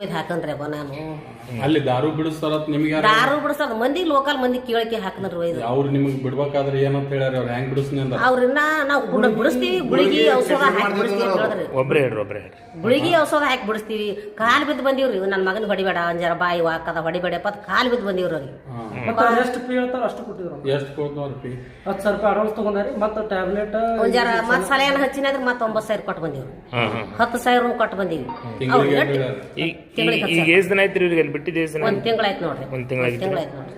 ಇದು ಹಾಕಂದ್ರಪ್ಪ ನಾನು ಅಲ್ಲಿ ದಾರು ಬಿಡಿಸ್ತಾರ ನಿಮಗೆ ದಾರು ಬಿಡಿಸೋದು ಮಂದಿ ಲೋಕಲ್ ಮಂದಿ ಕೇಳಕ್ಕೆ ಹಾಕಂದ್ರಿ ಒಯ್ದು ಅವ್ರು ನಿಮಗೆ ಬಿಡ್ಬೇಕಾದ್ರೆ ಏನಂತ ಹೇಳ್ಯಾರ ಅವ್ರು ಹೆಂಗ್ ಬಿಡಿಸ್ನಿ ಅಂತ ಅವ್ರನ್ನ ನಾವು ಬಿಡಿಸ್ತೀವಿ ಗುಳಿಗಿ ಔಷಧ ಹಾಕಿ ಬಿಡಿಸ್ತೀವಿ ಅಂತ ಹೇಳಿದ್ರಿ. ಒಬ್ರೇ ಹೇಳ್ರಿ ಗುಳಿಗಿ ಔಷಧ ಹಾಕಿ ಬಿಡಿಸ್ತೀವಿ. ಕಾಲು ಬಿದ್ದು ಬಂದೀವ್ರಿ ನನ್ನ ಮಗನ ಹೊಡಿಬೇಡ ಅಂಜಾರ ಬಾಯಿ ವಾಕದ ಹೊಡಿಬೇಡಪ್ಪ ಅಂತ ಕಾಲು ಬಿದ್ದು ಬಂದೀವ್ರಿ ಅವ್ರಿಗೆ. ಎಷ್ಟು ಪಿ ಹೇಳ್ತಾರ ಅಷ್ಟು ಕೊಟ್ಟಿದ್ರು. ಎಷ್ಟು ಕೊಡ್ತಾವ್ರಿ ಫೀ? 10,000 ರೂಪಾಯಿ ಅಡ್ವಾನ್ಸ್ ತಗೊಂಡಾರಿ. ಮತ್ತೆ ಟ್ಯಾಬ್ಲೆಟ್ ಒಂಜಾರ ಮತ್ತೆ ಸಲಹೆನ ಹಚ್ಚಿನಾದ್ರೆ ಮತ್ತೆ 9,000 ಕೊಟ್ಟು ಬಂದೀವ್ರಿ. 10,000 ಕೊಟ್ಟು ಬಂದೀವಿ. ಈಗ ಎಷ್ಟು ದಿನ ಆಯ್ತು ಇವ್ರಿಗೆ ಅಲ್ಲಿ ಬಿಟ್ಟಿದ್ದು? ಎಷ್ಟು ದಿನ? 1 ತಿಂಗಳಾಯ್ತು ನೋಡ್ರಿ. 1 ತಿಂಗಳಾಯ್ತು ನೋಡ್ರಿ.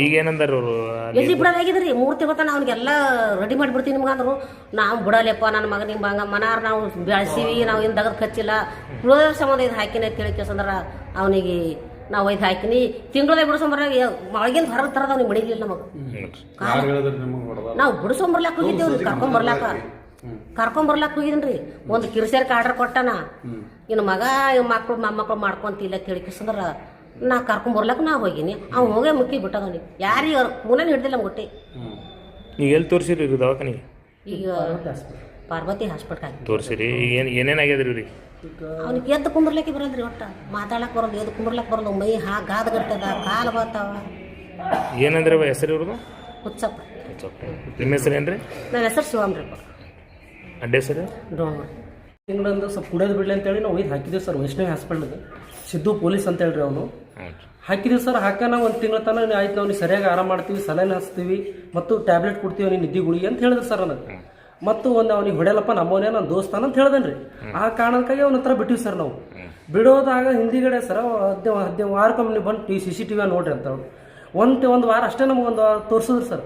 ಈಗ ಏನಂದಾರ ಅವರು? ಎಲ್ಲಿ ಬಿಡೋದಾಗಿದ್ರಿ 3 ತಿಂಗಳ ತನ ಅವ್ನಿಗೆಲ್ಲ ರೆಡಿ ಮಾಡಿಬಿಡ್ತೀವಿ ನಿಮ್ಗೆ ಅಂದ್ರು. ನಾವು ಬಿಡಲ್ಲಪ್ಪ ನನ್ನ ಮಗನಿಗೆ ಹಂಗ ಮನಾರ್ ನಾವು ಬೆಳೆಸೀವಿ, ನಾವು ಏನು ದಗದ್ ಕಚ್ಚಿಲ್ಲ, ಬಿಡೋದ್ರ ಸಂಬಂಧ ಇದು ಹಾಕಿನ ತಿಳಿಕೆಸಂದ್ರ ಅವನಿಗೆ ನಾವು ಇದು ಹಾಕಿನಿ ತಿಂಗಳದಾಗ ಬಿಡಿಸೋಂಬರ ಒಳಗಿಂದ ಹೊರಗೆ ತರದ ಅವ್ನಿಗೆ ಮಡಿಲಿಲ್ಲ ನಮಗೆ. ನಾವು ಬಿಡಿಸೋಂಬರ್ಲಾಕ ಹೋಗಿದ್ದೇವ್ರಿ, ಕರ್ಕೊಂಬರ್ಲಾಕ ಹೋಗಿದ್ರಿ. ಒಂದು ಕಿರ್ಸೇರ್ಕ ಆರ್ಡರ್ ಕೊಟ್ಟನ, ಇನ್ನು ಮಗ ಮಕ್ಳು ಮೊಮ್ಮಕ್ಳು ಮಾಡ್ಕೊಂತಿಲ್ಲ ತಿಳಿಕೆಸಂದ್ರ ನಾ ಕರ್ಕೊಂಬರ್ಲಾಕ ನಾ ಹೋಗಿನಿ. ಅವ್ನು ಹೋಗೇ ಮುಕ್ಕಿ ಬಿಟ್ಟದ ಅವ್ನಿಗೆ. ಯಾರಿಗೆ ಕೂನ ಹಿಡ್ದಿಲ್ಲ ಮುಟ್ಟಿ. ಈಗ ಎಲ್ಲಿ ತೋರಿಸಿರಿ ಇದು ದವಾಖಾನಿಗೆ? ಈಗ ಪಾರ್ವತಿ ಹಾಸ್ಪಿಟಲ್ ತೋರಿಸಿರಿ. ಈಗ ಏನೇನಾಗ್ಯದ್ರಿ ಇವ್ರಿಗೆ? ಅವ್ನಿಗೆ ಎದ್ದು ಕುಂಬರ್ಲಿಕ್ಕೆ ಬರಲ್ರಿ, ಒಟ್ಟ ಮಾತಾಡಕ್ ಬರೋದು, ಎದ್ದು ಕುಂಬರ್ಲಕ್ಕೆ ಬರೋದು, ಮೈ ಗಾದಗಟ್ಟದ, ಕಾಲು ಬರ್ತಾವ. ಏನಂದ್ರೆ ಹೆಸರು ಇವ್ರದ್ದು? ಹುಚ್ಚಪ್ಪ. ನಿಮ್ಮ ಹೆಸರು ಏನ್ರಿ? ನನ್ನ ಹೆಸರು ಶಿವಮ್ರಿ. ಅಡ್ಡ ಹೆಸರು? ತಿಂಗಳಿಂದ ಸ್ವಲ್ಪ ಕುಡಿಯೋದು ಬಿಡ್ಲಿ ಅಂತೇಳಿ ನಾವು ಇದು ಹಾಕಿದ್ದೀವಿ ಸರ್. ವೈಷ್ಣವಿ ಹಾಸ್ಪಿಟಲ್ಗೆ ಸಿದ್ದು ಪೊಲೀಸ್ ಅಂತ ಹೇಳ್ರಿ ಅವನು ಹಾಕಿದೀವಿ ಸರ್. ಹಾಕೋಣ 1 ತಿಂಗಳ ತನಕ ಆಯ್ತು, ನಾವು ಸರಿಯಾಗಿ ಆರಾಮ ಮಾಡ್ತೀವಿ, ಸಲಹೆ ಹಚ್ತೀವಿ ಮತ್ತು ಟ್ಯಾಬ್ಲೆಟ್ ಕೊಡ್ತೀವಿ ಅವ್ನಿಗೆ ನಿದ್ದೆ ಗುಳಿಗೆ ಅಂತ ಹೇಳಿದ್ರು ಸರ್ ನನಗೆ. ಮತ್ತು ಒಂದು ಅವ್ನಿಗೆ ಹೊಡೆಯಲ್ಲಪ್ಪ ನಮ್ಮವನೇ ನನ್ನ ದೋಸ್ತಾನ ಅಂತ ಹೇಳ್ದೇನ್ರಿ. ಆ ಕಾರಣಕ್ಕಾಗಿ ಅವನ ಹತ್ರ ಬಿಟ್ಟಿವಿ ಸರ್. ನಾವು ಬಿಡೋದಾಗ ಹಿಂದಿಗಡೆ ಸರ್ 15 ವಾರಕ್ಕೊಮ್ಮೆ ಬಂದು CCTV ನೋಡ್ರಿ ಅಂತ ಒಂದು ವಾರ ಅಷ್ಟೇ ನಮ್ಗೆ ಒಂದು ತೋರಿಸಿದ್ರು ಸರ್.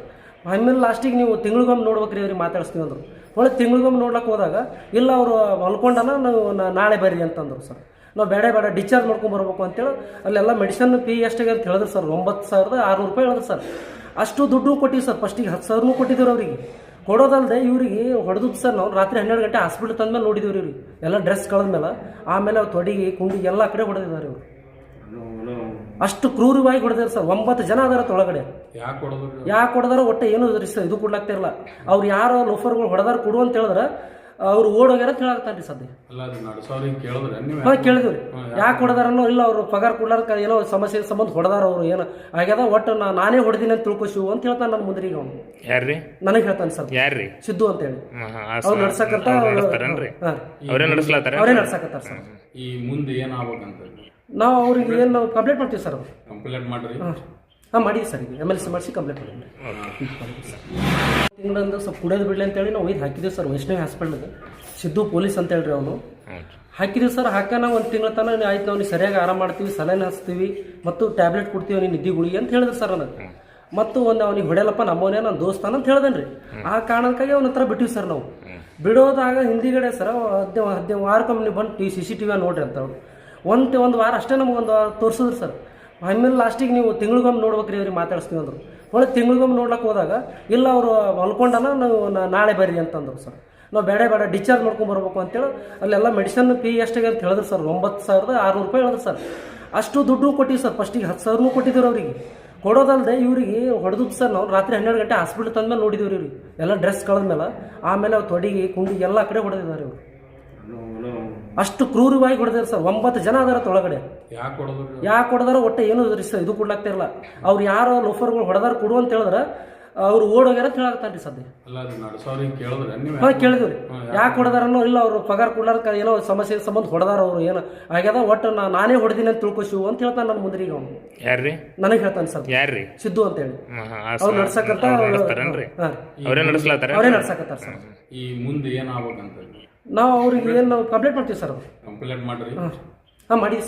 ಆಮೇಲೆ ಲಾಸ್ಟಿಗೆ ನೀವು ತಿಂಗಳಿಗೊಮ್ಮೆ ನೋಡ್ಬೇಕ್ರಿ ಅವ್ರಿಗೆ ಮಾತಾಡಿಸ್ತೀವಿ ಅಂದರು. ಒಳ್ಳೆ ತಿಂಗಳಿಗೊಮ್ಮೆ ನೋಡ್ಲಕ್ಕೆ ಹೋದಾಗ ಇಲ್ಲ ಅವರು ಮಲ್ಕೊಂಡನ, ನಾವು ನಾಳೆ ಬರ್ರಿ ಅಂತಂದ್ರು ಸರ್. ನಾವು ಬೇಡ ಡಿಸ್ಚಾರ್ಜ್ ಮಾಡ್ಕೊಂಡು ಬರ್ಬೇಕು ಅಂತೇಳಿ ಅಲ್ಲೆಲ್ಲ ಮೆಡಿಸನ್ ಫೀ ಎಷ್ಟಾಗಿ ಅಂತ ಹೇಳಿದ್ರು ಸರ್. 9,600 ರೂಪಾಯಿ ಹೇಳಿದ್ರು ಸರ್. ಅಷ್ಟು ದುಡ್ಡು ಕೊಟ್ಟಿವಿ ಸರ್. ಫಸ್ಟಿಗೆ 10,000 ಕೊಟ್ಟಿದ್ರು ಅವರಿಗೆ. ಕೊಡೋದಲ್ಲದೆ ಇವ್ರಿಗೆ ಹೊಡೆದು ಸರ್ ನಾವು ರಾತ್ರಿ 12 ಗಂಟೆ ಹಾಸ್ಪಿಟ್ಲ್ ತಂದ್ಮೇಲೆ ನೋಡಿದೀವಿ ಇವ್ರಿಗೆ ಎಲ್ಲ ಡ್ರೆಸ್ ಕಳೆದ್ಮೇಲೆ. ಆಮೇಲೆ ಅವ್ರು ತೊಡಿಗೆ ಕುಂಡಿಗೆ ಎಲ್ಲ ಕಡೆ ಹೊಡೆದಿದ್ದಾರೆ ಇವರು. ಅಷ್ಟು ಕ್ರೂರವಾಗಿ ಹೊಡೆದಾರೆ ಸರ್. 9 ಜನ ಅದಾರ ಒಳಗಡೆ. ಯಾಕೆ ಹೊಡೆದಾರ ಒಟ್ಟೆ ಏನು ಇದು ಕೊಡ್ಲಾಗ್ತಿರಲ್ಲ. ಅವ್ರು ಯಾರೋ ಲೋಫರ್ಗಳು ಹೊಡೆದಾರ ಕೊಡು ಅಂತ ಹೇಳಿದ್ರೆ ಅವ್ರು ಓಡೋಗ್ಯಾರ ಅಂತ ಹೇಳಾಗ್ತಾನ್ರಿ ಸದ್ಯ. ಕೇಳಿದ್ವಿ ಯಾಕೆ ಹೊಡೆದಾರನ್ನೋ. ಇಲ್ಲ ಅವ್ರು ಪಗಾರ ಕೊಡ್ಲಾರ ಏನೋ ಸಮಸ್ಯೆ ಸಂಬಂಧ ಹೊಡೆದಾರ ಅವ್ರು ಏನು ಆಗ್ಯದ, ಒಟ್ಟು ನಾನೇ ಹೊಡೆದಿನಿ ಅಂತ ತಿಳ್ಕೊಶಿವು ಅಂತ ಹೇಳ್ತಾನೆ ನನ್ನ ಮುಂದ್ರಿಗೆ ಅವನು. ಯಾರ್ರಿ? ನನಗೆ ಹೇಳ್ತಾನೆ ಸರ್. ಯಾರ್ರಿ? ಸಿದ್ದು ಅಂತ ಹೇಳಿ ಅವ್ರು ನಡ್ಸಕಂತ ಅವರೇ ನಡ್ಸಕತ್ತಾರ ಸರ್. ಈ ಮುಂದೆ ಏನಾಗಬೇಕಂತ ನಾವು ಅವ್ರಿಗೆ ಏನು ಕಂಪ್ಲೇಂಟ್ ಮಾಡ್ತೀವಿ ಸರ್. ಅದು ಕಂಪ್ಲೇಂಟ್ ಮಾಡ್ರಿ. ಮಾಡಿದ್ವಿ ಸರ್. ಈಗ MLC ಮಾಡಿಸಿ ಕಂಪ್ಲೇಂಟ್ ಮಾಡಿದ್ವಿ. ತಿಂಗಳಿಂದ ಸ್ವಲ್ಪ ಕುಡಿಯೋದು ಬಿಡ್ಲಿ ಅಂತೇಳಿ ನಾವು ಇದು ಹಾಕಿದ್ದೀವಿ ಸರ್. ವೈಷ್ಣವಿ ಹಾಸ್ಪಿಟಲ್ಗೆ ಸಿದ್ದು ಪೊಲೀಸ್ ಅಂತ ಹೇಳ್ರಿ ಅವನು ಹಾಕಿದ್ದೀವಿ ಸರ್. ಹಾಕೋಣ 1 ತಿಂಗಳ ತನಕ ಆಯ್ತು, ನಾವು ಸರಿಯಾಗಿ ಆರಾಮ ಮಾಡ್ತೀವಿ, ಸಲಹೆ ಹಚ್ತೀವಿ ಮತ್ತು ಟ್ಯಾಬ್ಲೆಟ್ ಕೊಡ್ತೀವಿ ಅವ್ನಿಗೆ ನಿದ್ದೆ ಗುಳಿಗೆ ಅಂತ ಹೇಳಿದ್ರು ಸರ್ ನನಗೆ. ಮತ್ತು ಒಂದು ಅವ್ನಿಗೆ ಹೊಡೆಯಲ್ಲಪ್ಪ ನಮ್ಮವನೇ ನನ್ನ ದೋಸ್ತಾನ ಅಂತ ಹೇಳ್ದೇನ್ರಿ. ಆ ಕಾರಣಕ್ಕಾಗಿ ಅವನ ಹತ್ರ ಬಿಟ್ಟಿವಿ ಸರ್. ನಾವು ಬಿಡೋದಾಗ ಹಿಂದಿಗಡೆ ಸರ್ 15 ವಾರಕ್ಕೊಮ್ಮೆ ಬಂದು CCTV ನೋಡ್ರಿ ಅಂತ ಒಂದು ವಾರ ಅಷ್ಟೇ ನಮಗೊಂದು ತೋರಿಸಿದ್ರು ಸರ್. ಆಮೇಲೆ ಲಾಸ್ಟಿಗೆ ನೀವು ತಿಂಗಳಿಗೊಮ್ಮೆ ನೋಡ್ಬೇಕ್ರಿ ಅವ್ರಿಗೆ ಮಾತಾಡಿಸ್ತೀವಿ ಅಂದರು. ಒಳ್ಳೆ ತಿಂಗಳಿಗೊಮ್ಮೆ ನೋಡ್ಲಕ್ಕೆ ಹೋದಾಗ ಇಲ್ಲ ಅವರು ಮಲ್ಕೊಂಡನ, ನಾವು ನಾಳೆ ಬರ್ರಿ ಅಂತಂದ್ರು ಸರ್. ನಾವು ಬೇಡ ಡಿಸ್ಚಾರ್ಜ್ ಮಾಡ್ಕೊಂಡು ಬರ್ಬೇಕು ಅಂತೇಳಿ ಅಲ್ಲೆಲ್ಲ ಮೆಡಿಸನ್ ಫೀ ಎಷ್ಟಾಗಿ ಅಂತ ಹೇಳಿದ್ರು ಸರ್. 9,600 ರೂಪಾಯಿ ಹೇಳಿದ್ರು ಸರ್. ಅಷ್ಟು ದುಡ್ಡು ಕೊಟ್ಟಿವಿ ಸರ್. ಫಸ್ಟಿಗೆ 10,000 ಕೊಟ್ಟಿದ್ರು ಅವರಿಗೆ. ಕೊಡೋದಲ್ಲದೆ ಇವ್ರಿಗೆ ಹೊಡೆದು ಸರ್ ನಾವು ರಾತ್ರಿ 12 ಗಂಟೆ ಹಾಸ್ಪಿಟ್ಲ್ ತಂದ್ಮೇಲೆ ನೋಡಿದೀವಿ ಇವ್ರಿಗೆ ಎಲ್ಲ ಡ್ರೆಸ್ ಕಳೆದ್ಮೇಲೆ. ಆಮೇಲೆ ಅವ್ರು ತೊಡಿಗೆ ಕುಂಡಿಗೆ ಎಲ್ಲ ಕಡೆ ಹೊಡೆದಿದ್ದಾರೆ ಇವರು. ಅಷ್ಟು ಕ್ರೂರವಾಗಿ ಹೊಡೆದಾರೆ ಸರ್. 9 ಜನ ಅದಾರ ಒಳಗಡೆ. ಯಾಕೆ ಹೊಡೆದಾರ ಒಟ್ಟೆ ಏನು ಇದು ಕೊಡ್ಲಾಗ್ತಿರಲ್ಲ. ಅವ್ರು ಯಾರೋ ಲೋಫರ್ಗಳು ಹೊಡೆದಾರ ಕೊಡು ಅಂತ ಹೇಳಿದ್ರೆ ಅವ್ರು ಓಡೋಗ್ಯಾರ ಅಂತ ಹೇಳಾಗ್ತಾನ್ರಿ ಸದ್ಯ. ಕೇಳಿದ್ವಿ ಯಾಕೆ ಹೊಡೆದಾರನ್ನೋ. ಇಲ್ಲ ಅವ್ರು ಪಗಾರ ಕೊಡ್ಲಾರ ಏನೋ ಸಮಸ್ಯೆ ಸಂಬಂಧ ಹೊಡೆದಾರ ಅವ್ರು ಏನು ಆಗ್ಯದ, ಒಟ್ಟು ನಾನೇ ಹೊಡೆದಿನಿ ಅಂತ ತಿಳ್ಕೊಶಿವು ಅಂತ ಹೇಳ್ತಾನೆ ನನ್ನ ಮುಂದ್ರಿಗೆ ಅವನು. ಯಾರ್ರಿ? ನನಗೆ ಹೇಳ್ತಾನೆ ಸರ್. ಯಾರ್ರಿ? ಸಿದ್ದು ಅಂತ ಹೇಳಿ ಅವ್ರು ನಡ್ಸಕಂತ ಅವರೇ ನಡ್ಸಕತ್ತಾರ ಸರ್. ಈ ಮುಂದೆ ಏನಾಗಬೇಕಂತ ನಾವು ಅವ್ರಿಗೆ ಏನು ಕಂಪ್ಲೇಂಟ್ ಮಾಡ್ತೀವಿ ಸರ್. ಅದು ಕಂಪ್ಲೇಂಟ್ ಮಾಡ್ರಿ. ಮಾಡಿದ್ವಿ.